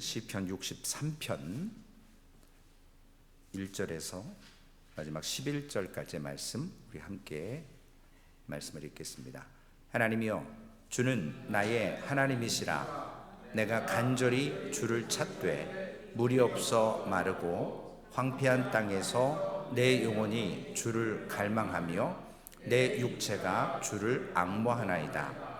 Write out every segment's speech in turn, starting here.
시편 63편 1절에서 마지막 11절까지의 말씀, 우리 함께 말씀을 읽겠습니다. 하나님이여, 주는 나의 하나님이시라. 내가 간절히 주를 찾되 물이 없어 마르고 황폐한 땅에서 내 영혼이 주를 갈망하며 내 육체가 주를 앙모하나이다.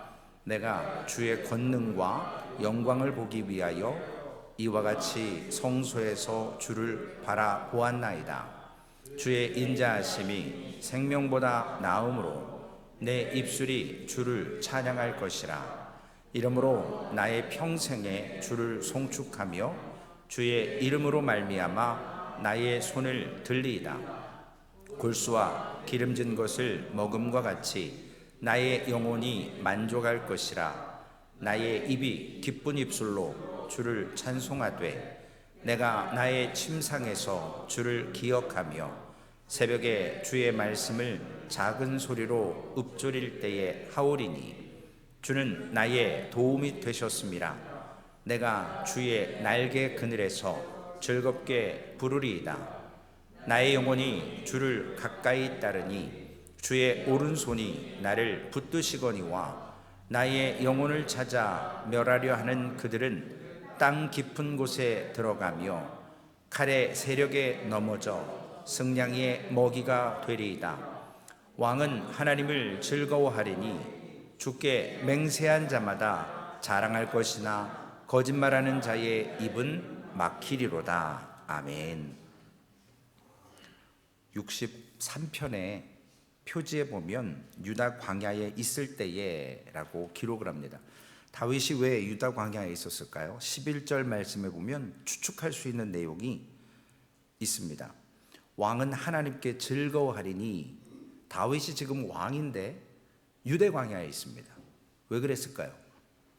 내가 주의 권능과 영광을 보기 위하여 이와 같이 성소에서 주를 바라보았나이다. 주의 인자하심이 생명보다 나음으로 내 입술이 주를 찬양할 것이라. 이러므로 나의 평생에 주를 송축하며 주의 이름으로 말미암아 나의 손을 들리이다. 골수와 기름진 것을 먹음과 같이 나의 영혼이 만족할 것이라. 나의 입이 기쁜 입술로 주를 찬송하되 내가 나의 침상에서 주를 기억하며 새벽에 주의 말씀을 작은 소리로 읊조릴 때에 하오리니 주는 나의 도움이 되셨음이라. 내가 주의 날개 그늘에서 즐겁게 부르리이다. 나의 영혼이 주를 가까이 따르니 주의 오른손이 나를 붙드시거니와 나의 영혼을 찾아 멸하려 하는 그들은 땅 깊은 곳에 들어가며 칼의 세력에 넘어져 승냥이의 먹이가 되리이다. 왕은 하나님을 즐거워하리니 주께 맹세한 자마다 자랑할 것이나 거짓말하는 자의 입은 막히리로다. 아멘. 63편에 표지에 보면 유다 광야에 있을 때에 라고 기록을 합니다. 다윗이 왜 유다 광야에 있었을까요? 11절 말씀에 보면 추측할 수 있는 내용이 있습니다. 왕은 하나님께 즐거워하리니, 다윗이 지금 왕인데 유대 광야에 있습니다. 왜 그랬을까요?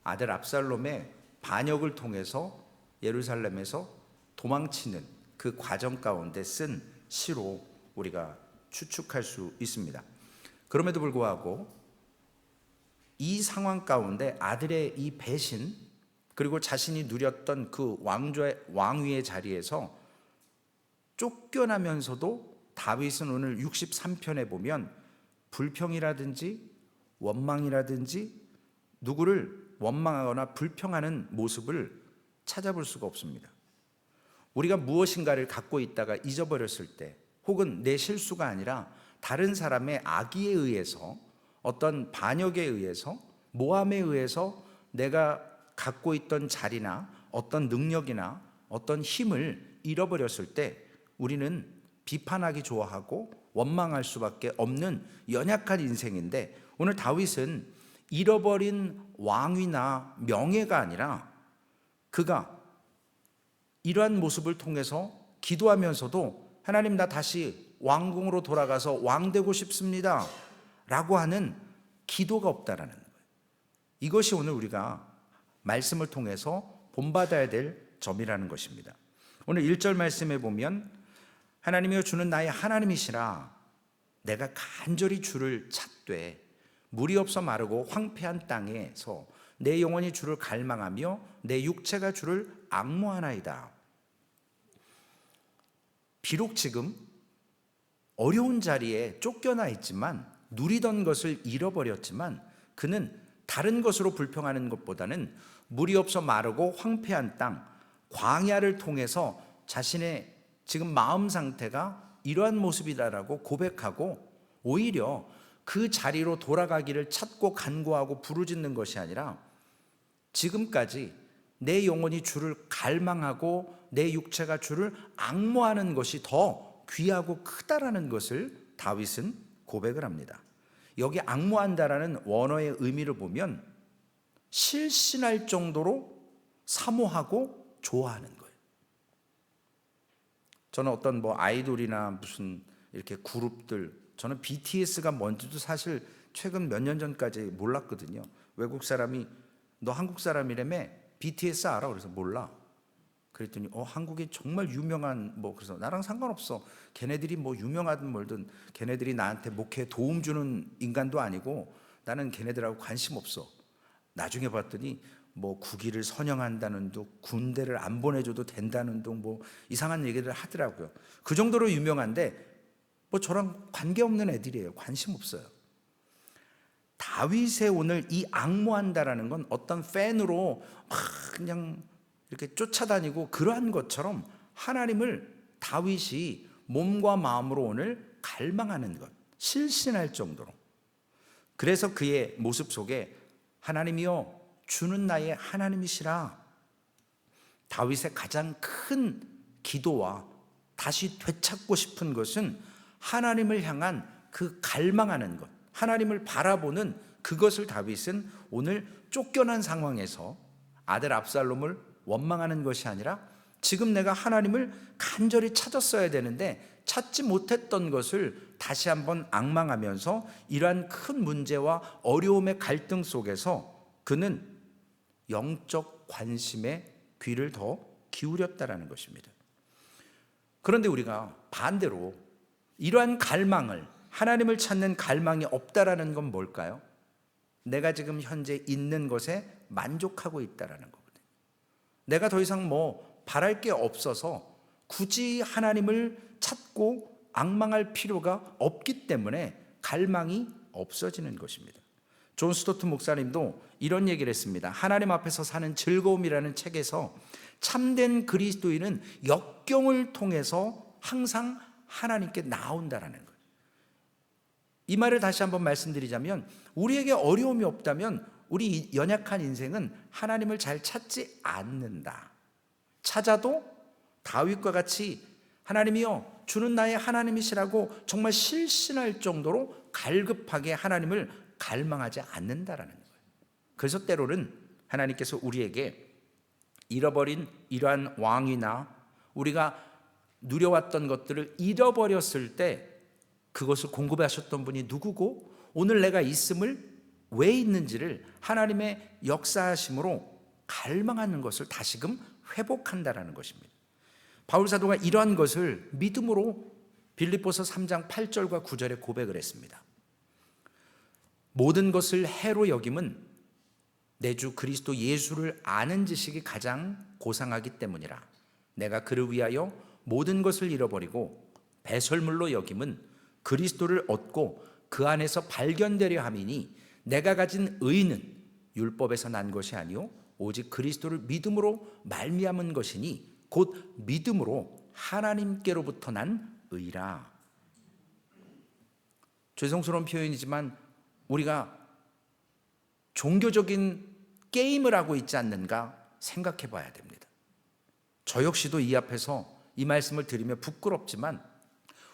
아들 압살롬의 반역을 통해서 예루살렘에서 도망치는 그 과정 가운데 쓴 시로 우리가 추측할 수 있습니다. 그럼에도 불구하고 이 상황 가운데 아들의 이 배신, 그리고 자신이 누렸던 그 왕위의 자리에서 쫓겨나면서도 다윗은 오늘 63편에 보면 불평이라든지 원망이라든지 누구를 원망하거나 불평하는 모습을 찾아볼 수가 없습니다. 우리가 무엇인가를 갖고 있다가 잊어버렸을 때, 혹은 내 실수가 아니라 다른 사람의 악의에 의해서, 어떤 반역에 의해서, 모함에 의해서 내가 갖고 있던 자리나 어떤 능력이나 어떤 힘을 잃어버렸을 때 우리는 비판하기 좋아하고 원망할 수밖에 없는 연약한 인생인데, 오늘 다윗은 잃어버린 왕위나 명예가 아니라 그가 이러한 모습을 통해서 기도하면서도 하나님, 나 다시 왕궁으로 돌아가서 왕 되고 싶습니다 라고 하는 기도가 없다라는 거예요. 이것이 오늘 우리가 말씀을 통해서 본받아야 될 점이라는 것입니다. 오늘 1절 말씀에 보면 하나님이여, 주는 나의 하나님이시라. 내가 간절히 주를 찾되 물이 없어 마르고 황폐한 땅에서 내 영혼이 주를 갈망하며 내 육체가 주를 앙모하나이다. 비록 지금 어려운 자리에 쫓겨나 있지만, 누리던 것을 잃어버렸지만, 그는 다른 것으로 불평하는 것보다는 물이 없어 마르고 황폐한 땅, 광야를 통해서 자신의 지금 마음 상태가 이러한 모습이다라고 고백하고, 오히려 그 자리로 돌아가기를 찾고 간구하고 부르짖는 것이 아니라 지금까지 내 영혼이 주를 갈망하고 내 육체가 주를 앙모하는 것이 더 귀하고 크다라는 것을 다윗은 고백을 합니다. 여기 앙모한다라는 원어의 의미를 보면 실신할 정도로 사모하고 좋아하는 거예요. 저는 어떤 아이돌이나 무슨 이렇게 그룹들, 저는 BTS가 뭔지도 사실 최근 몇 년 전까지 몰랐거든요. 외국 사람이 너 한국 사람이라며? BTS 알아? 그래서 몰라. 그랬더니 한국에 정말 유명한 그래서 나랑 상관없어. 걔네들이 유명하든 뭘든 걔네들이 나한테 목회에 도움 주는 인간도 아니고 나는 걔네들하고 관심 없어. 나중에 봤더니 뭐 국위를 선영한다는 둥, 군대를 안 보내줘도 된다는 둥, 뭐 이상한 얘기를 하더라고요. 그 정도로 유명한데 뭐 저랑 관계없는 애들이에요. 관심 없어요. 다윗의 오늘 이 앙모한다라는 건 어떤 팬으로 막 그냥 이렇게 쫓아다니고 그러한 것처럼 하나님을 다윗이 몸과 마음으로 오늘 갈망하는 것, 실신할 정도로. 그래서 그의 모습 속에 하나님이여 주는 나의 하나님이시라. 다윗의 가장 큰 기도와 다시 되찾고 싶은 것은 하나님을 향한 그 갈망하는 것, 하나님을 바라보는 그것을 다윗은 오늘 쫓겨난 상황에서 아들 압살롬을 원망하는 것이 아니라 지금 내가 하나님을 간절히 찾았어야 되는데 찾지 못했던 것을 다시 한번 앙망하면서 이러한 큰 문제와 어려움의 갈등 속에서 그는 영적 관심에 귀를 더 기울였다라는 것입니다. 그런데 우리가 반대로 이러한 갈망을, 하나님을 찾는 갈망이 없다라는 건 뭘까요? 내가 지금 현재 있는 것에 만족하고 있다라는 거거든요. 내가 더 이상 뭐 바랄 게 없어서 굳이 하나님을 찾고 앙망할 필요가 없기 때문에 갈망이 없어지는 것입니다. 존 스토트 목사님도 이런 얘기를 했습니다. 하나님 앞에서 사는 즐거움이라는 책에서 참된 그리스도인은 역경을 통해서 항상 하나님께 나온다라는 거예요. 이 말을 다시 한번 말씀드리자면 우리에게 어려움이 없다면 우리 연약한 인생은 하나님을 잘 찾지 않는다. 찾아도 다윗과 같이 하나님이여 주는 나의 하나님이시라고 정말 실신할 정도로 갈급하게 하나님을 갈망하지 않는다라는 거예요. 그래서 때로는 하나님께서 우리에게 잃어버린 이러한 왕이나 우리가 누려왔던 것들을 잃어버렸을 때 그것을 공급하셨던 분이 누구고 오늘 내가 있음을 왜 있는지를 하나님의 역사하심으로 갈망하는 것을 다시금 회복한다라는 것입니다. 바울 사도가 이러한 것을 믿음으로 빌립보서 3장 8절과 9절에 고백을 했습니다. 모든 것을 해로 여김은 내 주 그리스도 예수를 아는 지식이 가장 고상하기 때문이라. 내가 그를 위하여 모든 것을 잃어버리고 배설물로 여김은 그리스도를 얻고 그 안에서 발견되려 함이니 내가 가진 의는 율법에서 난 것이 아니요 오직 그리스도를 믿음으로 말미암은 것이니 곧 믿음으로 하나님께로부터 난 의라. 죄송스러운 표현이지만 우리가 종교적인 게임을 하고 있지 않는가 생각해 봐야 됩니다. 저 역시도 이 앞에서 이 말씀을 드리며 부끄럽지만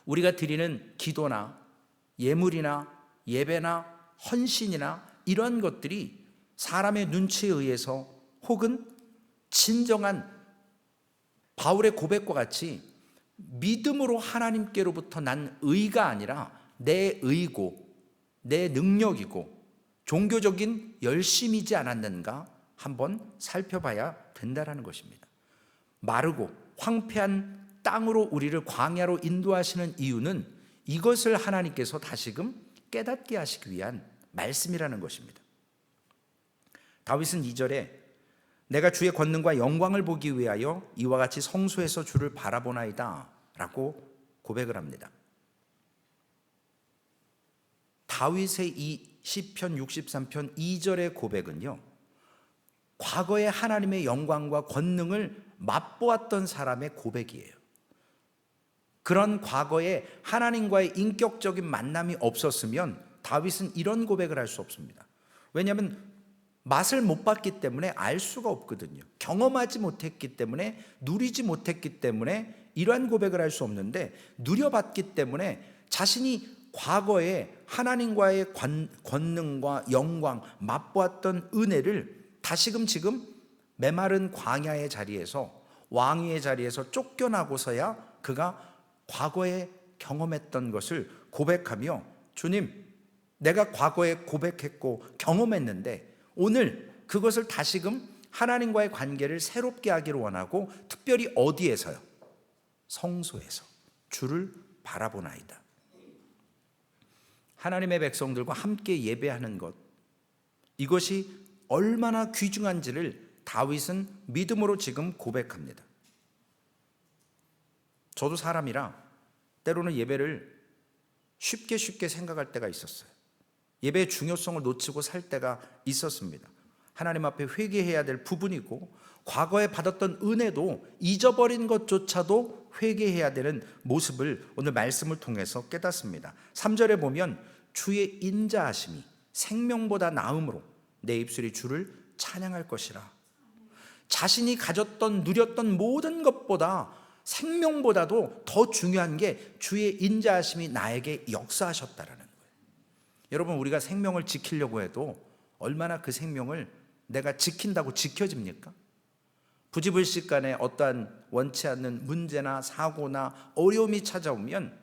우리가 드리는 기도나 예물이나 예배나 헌신이나 이런 것들이 사람의 눈치에 의해서 혹은 진정한 바울의 고백과 같이 믿음으로 하나님께로부터 난 의가 아니라 내 의고 내 능력이고 종교적인 열심이지 않았는가 한번 살펴봐야 된다는 것입니다. 마르고 황폐한 땅으로 우리를 광야로 인도하시는 이유는 이것을 하나님께서 다시금 깨닫게 하시기 위한 말씀이라는 것입니다. 다윗은 2절에 내가 주의 권능과 영광을 보기 위하여 이와 같이 성소에서 주를 바라보나이다 라고 고백을 합니다. 다윗의 이 시편 63편 2절의 고백은요, 과거에 하나님의 영광과 권능을 맛보았던 사람의 고백이에요. 그런 과거에 하나님과의 인격적인 만남이 없었으면 다윗은 이런 고백을 할 수 없습니다. 왜냐하면 맛을 못 봤기 때문에 알 수가 없거든요. 경험하지 못했기 때문에, 누리지 못했기 때문에 이러한 고백을 할 수 없는데, 누려봤기 때문에 자신이 과거에 하나님과의 권능과 영광, 맛보았던 은혜를 다시금 지금 메마른 광야의 자리에서, 왕위의 자리에서 쫓겨나고서야 그가 과거에 경험했던 것을 고백하며, 주님, 내가 과거에 고백했고 경험했는데 오늘 그것을 다시금 하나님과의 관계를 새롭게 하기를 원하고, 특별히 어디에서요? 성소에서 주를 바라보나이다. 하나님의 백성들과 함께 예배하는 것, 이것이 얼마나 귀중한지를 다윗은 믿음으로 지금 고백합니다. 저도 사람이라 때로는 예배를 쉽게 생각할 때가 있었어요. 예배의 중요성을 놓치고 살 때가 있었습니다. 하나님 앞에 회개해야 될 부분이고, 과거에 받았던 은혜도 잊어버린 것조차도 회개해야 되는 모습을 오늘 말씀을 통해서 깨닫습니다. 3절에 보면 주의 인자하심이 생명보다 나음으로 내 입술이 주를 찬양할 것이라. 자신이 가졌던 누렸던 모든 것보다 생명보다도 더 중요한 게 주의 인자하심이 나에게 역사하셨다라는 거예요. 여러분, 우리가 생명을 지키려고 해도 얼마나 그 생명을 내가 지킨다고 지켜집니까? 부지불식간에 어떠한 원치 않는 문제나 사고나 어려움이 찾아오면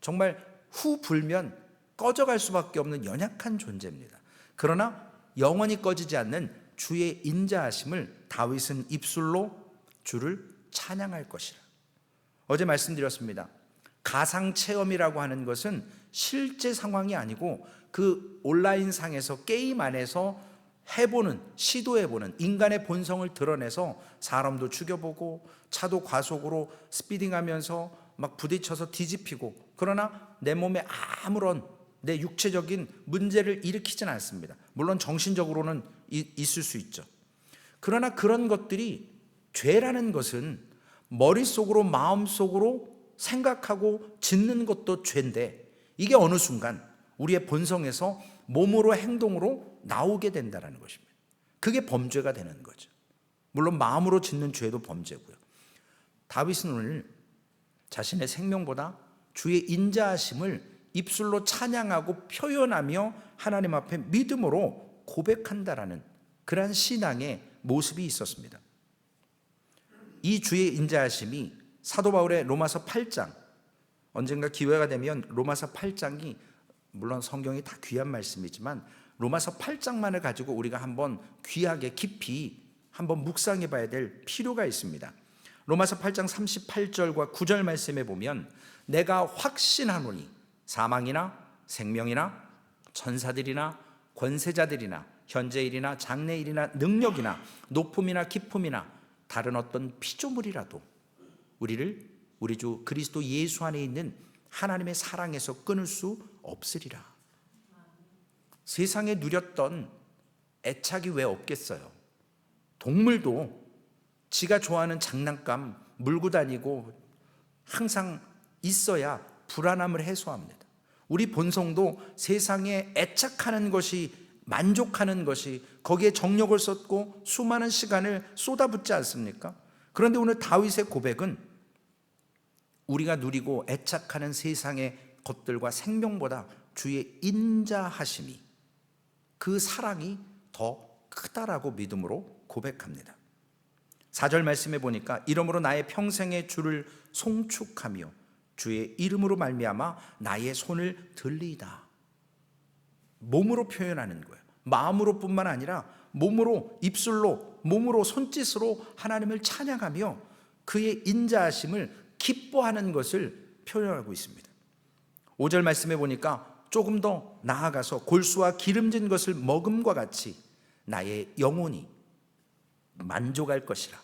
정말 후 불면 꺼져갈 수밖에 없는 연약한 존재입니다. 그러나 영원히 꺼지지 않는 주의 인자하심을 다윗은 입술로 주를 찬양할 것이라. 어제 말씀드렸습니다. 가상체험이라고 하는 것은 실제 상황이 아니고 그 온라인상에서 게임 안에서 해보는, 시도해보는 인간의 본성을 드러내서 사람도 죽여보고 차도 과속으로 스피딩하면서 막 부딪혀서 뒤집히고, 그러나 내 몸에 아무런 내 육체적인 문제를 일으키진 않습니다. 물론 정신적으로는 있을 수 있죠. 그러나 그런 것들이, 죄라는 것은 머릿속으로 마음속으로 생각하고 짓는 것도 죄인데, 이게 어느 순간 우리의 본성에서 몸으로 행동으로 나오게 된다는 것입니다. 그게 범죄가 되는 거죠. 물론 마음으로 짓는 죄도 범죄고요. 다윗은 오늘 자신의 생명보다 주의 인자하심을 입술로 찬양하고 표현하며 하나님 앞에 믿음으로 고백한다라는 그러한 신앙의 모습이 있었습니다. 이 주의 인자하심이 사도 바울의 로마서 8장, 언젠가 기회가 되면 로마서 8장이, 물론 성경이 다 귀한 말씀이지만 로마서 8장만을 가지고 우리가 한번 귀하게 깊이 한번 묵상해 봐야 될 필요가 있습니다. 로마서 8장 38절과 9절 말씀에 보면 내가 확신하노니 사망이나 생명이나 천사들이나 권세자들이나 현재일이나 장래일이나 능력이나 높음이나 깊음이나 다른 어떤 피조물이라도 우리를 우리 주 그리스도 예수 안에 있는 하나님의 사랑에서 끊을 수 없으리라. 세상에 누렸던 애착이 왜 없겠어요? 동물도 지가 좋아하는 장난감 물고 다니고 항상 있어야 불안함을 해소합니다. 우리 본성도 세상에 애착하는 것이, 만족하는 것이, 거기에 정력을 쏟고 수많은 시간을 쏟아붓지 않습니까? 그런데 오늘 다윗의 고백은 우리가 누리고 애착하는 세상의 것들과 생명보다 주의 인자하심이, 그 사랑이 더 크다라고 믿음으로 고백합니다. 4절 말씀해 보니까 이러므로 나의 평생의 주를 송축하며 주의 이름으로 말미암아 나의 손을 들리이다. 몸으로 표현하는 거예요. 마음으로 뿐만 아니라 몸으로, 입술로, 몸으로, 손짓으로 하나님을 찬양하며 그의 인자하심을 기뻐하는 것을 표현하고 있습니다. 5절 말씀해 보니까 조금 더 나아가서 골수와 기름진 것을 먹음과 같이 나의 영혼이 만족할 것이라.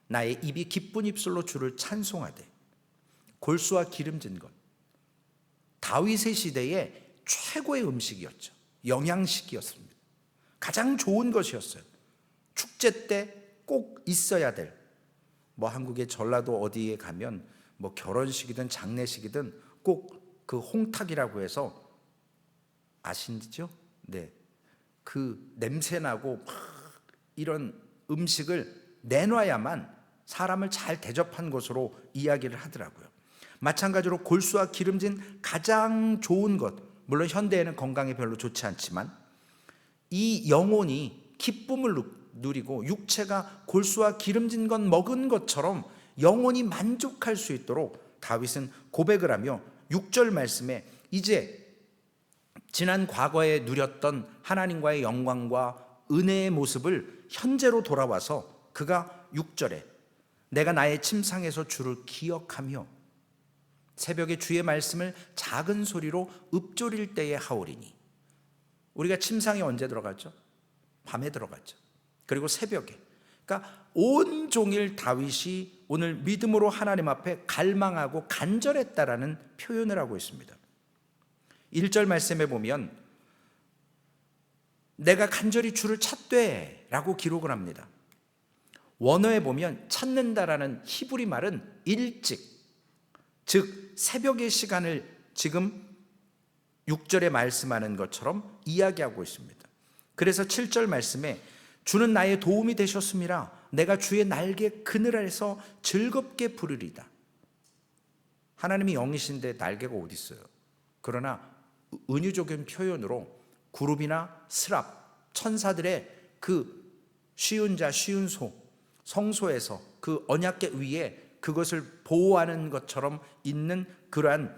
나의 입이 기쁜 입술로 주를 찬송하되. 골수와 기름진 것, 다윗의 시대의 최고의 음식이었죠. 영양식이었습니다. 가장 좋은 것이었어요. 축제 때 꼭 있어야 될, 한국의 전라도 어디에 가면 결혼식이든 장례식이든 꼭 그 홍탁이라고 해서 아시죠? 네, 그 냄새나고 이런 음식을 내놔야만 사람을 잘 대접한 것으로 이야기를 하더라고요. 마찬가지로 골수와 기름진 가장 좋은 것, 물론 현대에는 건강에 별로 좋지 않지만 이 영혼이 기쁨을 누리고 육체가 골수와 기름진 것 먹은 것처럼 영혼이 만족할 수 있도록 다윗은 고백을 하며 6절 말씀에 이제 지난 과거에 누렸던 하나님과의 영광과 은혜의 모습을 현재로 돌아와서 그가 6절에 내가 나의 침상에서 주를 기억하며 새벽에 주의 말씀을 작은 소리로 읊조릴 때에 하오리니. 우리가 침상에 언제 들어가죠? 밤에 들어갔죠. 그리고 새벽에. 그러니까 온종일 다윗이 오늘 믿음으로 하나님 앞에 갈망하고 간절했다라는 표현을 하고 있습니다. 1절 말씀에 보면 내가 간절히 주를 찾되 라고 기록을 합니다. 원어에 보면 찾는다라는 히브리 말은 일찍, 즉 새벽의 시간을 지금 6절에 말씀하는 것처럼 이야기하고 있습니다. 그래서 7절 말씀에 주는 나의 도움이 되셨음이라 내가 주의 날개 그늘에서 즐겁게 부르리다. 하나님이 영이신데 날개가 어디 있어요? 그러나 은유적인 표현으로 구룹이나 스랍, 천사들의 그 쉬운 자, 쉬운 소, 성소에서 그 언약궤 위에 그것을 보호하는 것처럼 있는 그러한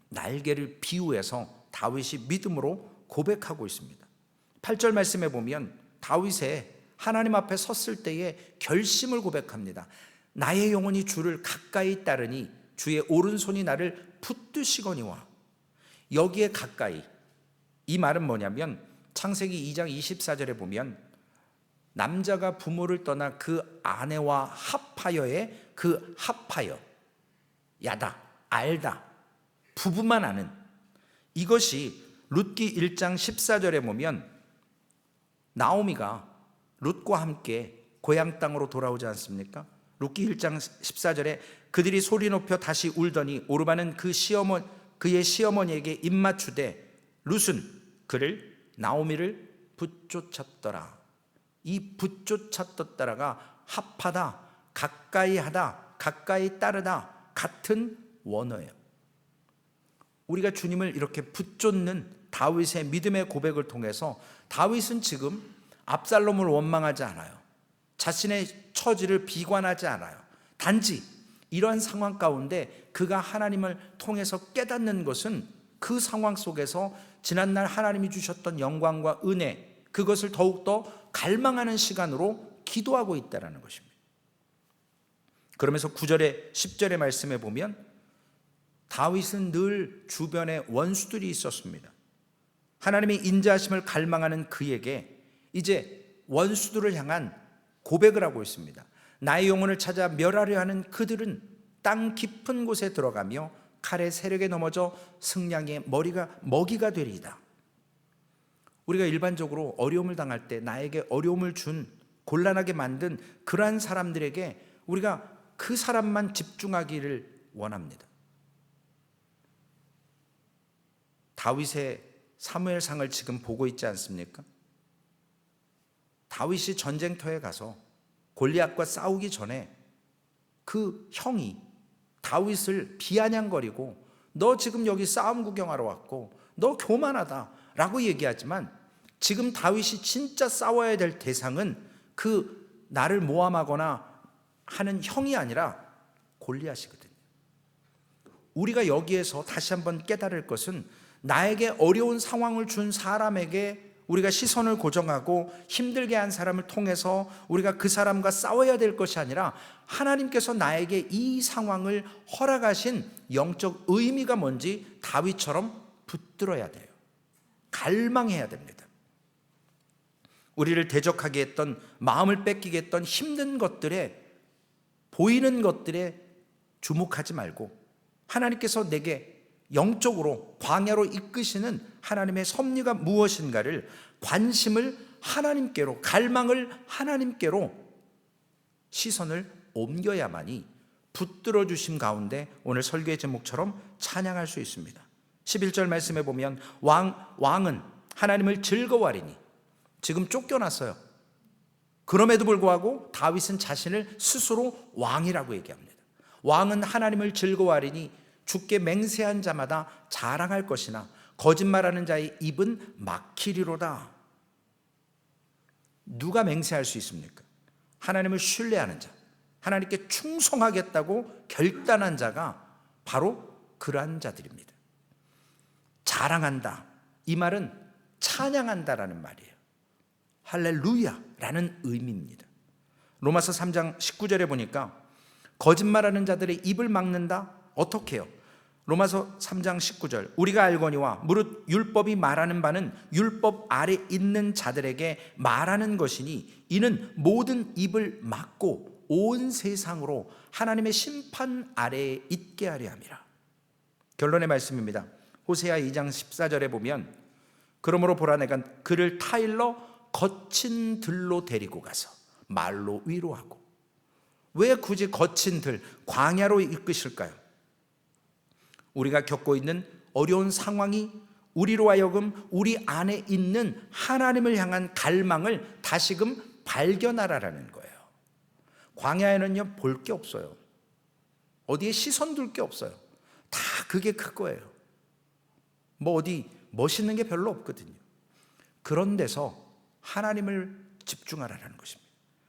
날개를 비유해서 다윗이 믿음으로 고백하고 있습니다. 8절 말씀에 보면 다윗의 하나님 앞에 섰을 때의 결심을 고백합니다. 나의 영혼이 주를 가까이 따르니 주의 오른손이 나를 붙드시거니와. 여기에 가까이, 이 말은 뭐냐면 창세기 2장 24절에 보면 남자가 부모를 떠나 그 아내와 합하여의 그 합하여, 야다, 알다, 부부만 아는, 이것이 룻기 1장 14절에 보면 나오미가 룻과 함께 고향 땅으로 돌아오지 않습니까? 룻기 1장 14절에 그들이 소리 높여 다시 울더니 오르바는 그의 시어머니에게 입맞추되 룻은 그를 나오미를 붙쫓았더라. 이 붙쫓았더라가 합하다, 가까이 하다, 가까이 따르다 같은 원어예요. 우리가 주님을 이렇게 붙쫓는 다윗의 믿음의 고백을 통해서 다윗은 지금 압살롬을 원망하지 않아요. 자신의 처지를 비관하지 않아요. 단지 이러한 상황 가운데 그가 하나님을 통해서 깨닫는 것은 그 상황 속에서 지난날 하나님이 주셨던 영광과 은혜, 그것을 더욱더 갈망하는 시간으로 기도하고 있다는 것입니다. 그러면서 9절에 10절의 말씀에 보면 다윗은 늘 주변에 원수들이 있었습니다. 하나님의 인자하심을 갈망하는 그에게 이제 원수들을 향한 고백을 하고 있습니다. 나의 영혼을 찾아 멸하려 하는 그들은 땅 깊은 곳에 들어가며 칼의 세력에 넘어져 승냥의 먹이가 되리이다. 우리가 일반적으로 어려움을 당할 때 나에게 어려움을 준, 곤란하게 만든 그러한 사람들에게 우리가 그 사람만 집중하기를 원합니다. 다윗의 사무엘상을 지금 보고 있지 않습니까? 다윗이 전쟁터에 가서 골리앗과 싸우기 전에 그 형이 다윗을 비아냥거리고 너 지금 여기 싸움 구경하러 왔고 너 교만하다 라고 얘기하지만 지금 다윗이 진짜 싸워야 될 대상은 그 나를 모함하거나 하는 형이 아니라 골리앗이거든요. 우리가 여기에서 다시 한번 깨달을 것은 나에게 어려운 상황을 준 사람에게 우리가 시선을 고정하고 힘들게 한 사람을 통해서 우리가 그 사람과 싸워야 될 것이 아니라 하나님께서 나에게 이 상황을 허락하신 영적 의미가 뭔지 다윗처럼 붙들어야 돼요. 갈망해야 됩니다. 우리를 대적하게 했던, 마음을 뺏기게 했던 힘든 것들에, 보이는 것들에 주목하지 말고 하나님께서 내게 영적으로 광야로 이끄시는 하나님의 섭리가 무엇인가를, 관심을 하나님께로, 갈망을 하나님께로 시선을 옮겨야만이 붙들어 주심 가운데 오늘 설교의 제목처럼 찬양할 수 있습니다. 11절 말씀에 보면 왕은 하나님을 즐거워하리니, 지금 쫓겨났어요. 그럼에도 불구하고 다윗은 자신을 스스로 왕이라고 얘기합니다. 왕은 하나님을 즐거워하리니 주께 맹세한 자마다 자랑할 것이나 거짓말하는 자의 입은 막히리로다. 누가 맹세할 수 있습니까? 하나님을 신뢰하는 자, 하나님께 충성하겠다고 결단한 자가 바로 그러한 자들입니다. 자랑한다, 이 말은 찬양한다라는 말이에요. 할렐루야라는 의미입니다. 로마서 3장 19절에 보니까 거짓말하는 자들의 입을 막는다. 어떻게 해요? 로마서 3장 19절, 우리가 알거니와 무릇 율법이 말하는 바는 율법 아래 있는 자들에게 말하는 것이니 이는 모든 입을 막고 온 세상으로 하나님의 심판 아래에 있게 하려 함이라. 결론의 말씀입니다. 호세아 2장 14절에 보면 그러므로 보라 내가 그를 타일러 거친 들로 데리고 가서 말로 위로하고. 왜 굳이 거친 들, 광야로 이끄실까요? 우리가 겪고 있는 어려운 상황이 우리로 하여금 우리 안에 있는 하나님을 향한 갈망을 다시금 발견하라는 거예요. 광야에는요, 볼 게 없어요. 어디에 시선 둘 게 없어요. 다 그게 그거예요. 뭐 어디 멋있는 게 별로 없거든요. 그런 데서 하나님을 집중하라는 것입니다.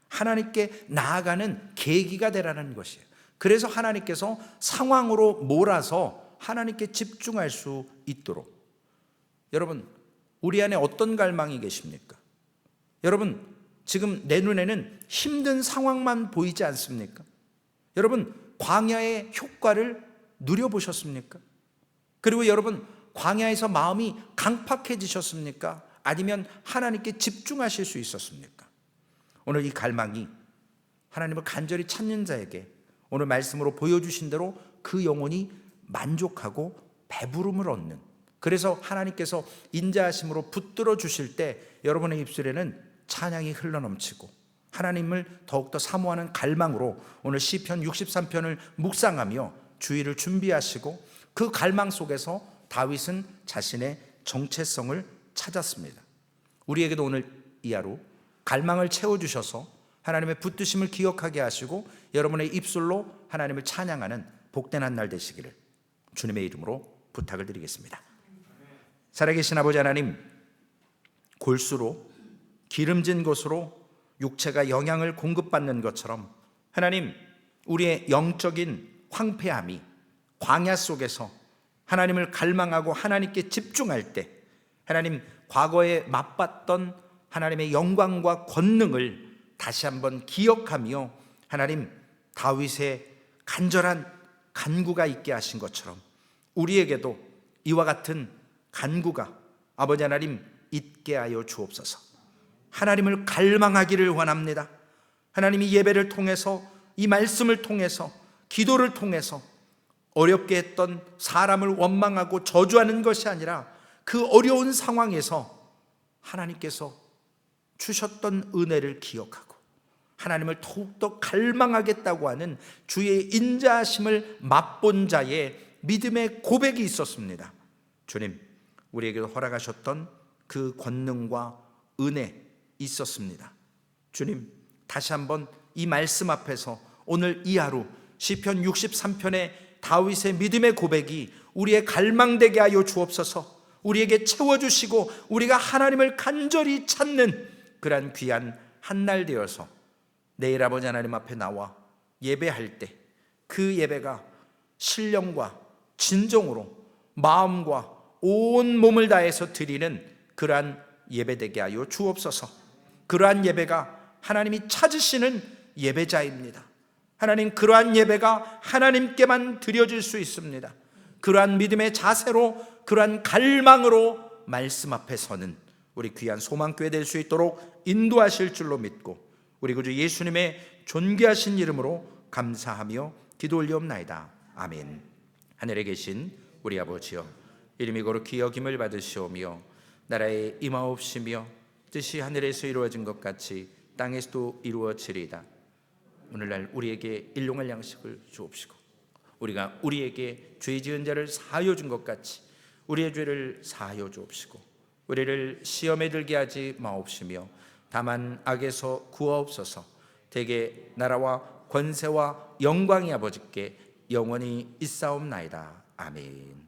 하나님께 나아가는 계기가 되라는 것이에요. 그래서 하나님께서 상황으로 몰아서 하나님께 집중할 수 있도록. 여러분, 우리 안에 어떤 갈망이 계십니까? 여러분, 지금 내 눈에는 힘든 상황만 보이지 않습니까? 여러분, 광야의 효과를 누려보셨습니까? 그리고 여러분, 광야에서 마음이 강팍해지셨습니까? 아니면 하나님께 집중하실 수 있었습니까? 오늘 이 갈망이 하나님을 간절히 찾는 자에게 오늘 말씀으로 보여주신 대로 그 영혼이 만족하고 배부름을 얻는, 그래서 하나님께서 인자하심으로 붙들어 주실 때 여러분의 입술에는 찬양이 흘러넘치고 하나님을 더욱더 사모하는 갈망으로 오늘 시편 63편을 묵상하며 주일을 준비하시고, 그 갈망 속에서 다윗은 자신의 정체성을 찾았습니다. 우리에게도 오늘 이 하루 갈망을 채워주셔서 하나님의 붙드심을 기억하게 하시고 여러분의 입술로 하나님을 찬양하는 복된 한 날 되시기를 주님의 이름으로 부탁을 드리겠습니다. 살아계신 아버지 하나님, 골수로 기름진 것으로 육체가 영양을 공급받는 것처럼 하나님, 우리의 영적인 황폐함이 광야 속에서 하나님을 갈망하고 하나님께 집중할 때 하나님, 과거에 맛봤던 하나님의 영광과 권능을 다시 한번 기억하며 하나님, 다윗의 간절한 간구가 있게 하신 것처럼 우리에게도 이와 같은 간구가 아버지 하나님 있게 하여 주옵소서. 하나님을 갈망하기를 원합니다. 하나님이 예배를 통해서, 이 말씀을 통해서, 기도를 통해서 어렵게 했던 사람을 원망하고 저주하는 것이 아니라 그 어려운 상황에서 하나님께서 주셨던 은혜를 기억하고 하나님을 더욱더 갈망하겠다고 하는 주의 인자하심을 맛본 자의 믿음의 고백이 있었습니다. 주님, 우리에게도 허락하셨던 그 권능과 은혜 있었습니다. 주님, 다시 한번 이 말씀 앞에서 오늘 이 하루 시편 63편의 다윗의 믿음의 고백이 우리의 갈망되게 하여 주옵소서. 우리에게 채워주시고 우리가 하나님을 간절히 찾는 그러한 귀한 한날 되어서 내일 아버지 하나님 앞에 나와 예배할 때 그 예배가 신령과 진정으로 마음과 온 몸을 다해서 드리는 그러한 예배되게 하여 주옵소서. 그러한 예배가 하나님이 찾으시는 예배자입니다. 하나님, 그러한 예배가 하나님께만 드려질 수 있습니다. 그러한 믿음의 자세로, 그러한 갈망으로 말씀 앞에 서는 우리 귀한 소망교회 될 수 있도록 인도하실 줄로 믿고 우리 구주 예수님의 존귀하신 이름으로 감사하며 기도 올리옵나이다. 아멘. 하늘에 계신 우리 아버지여, 이름이 거룩히 여김을 받으시오며 나라에 임하옵시며 뜻이 하늘에서 이루어진 것 같이 땅에서도 이루어지리이다. 오늘날 우리에게 일용할 양식을 주옵시고 우리가 우리에게 죄 지은 자를 사하여 준 것 같이 우리의 죄를 사하여 주옵시고 우리를 시험에 들게 하지 마옵시며 다만 악에서 구하옵소서. 대개 나라와 권세와 영광이 아버지께 영원히 있사옵나이다. 아멘.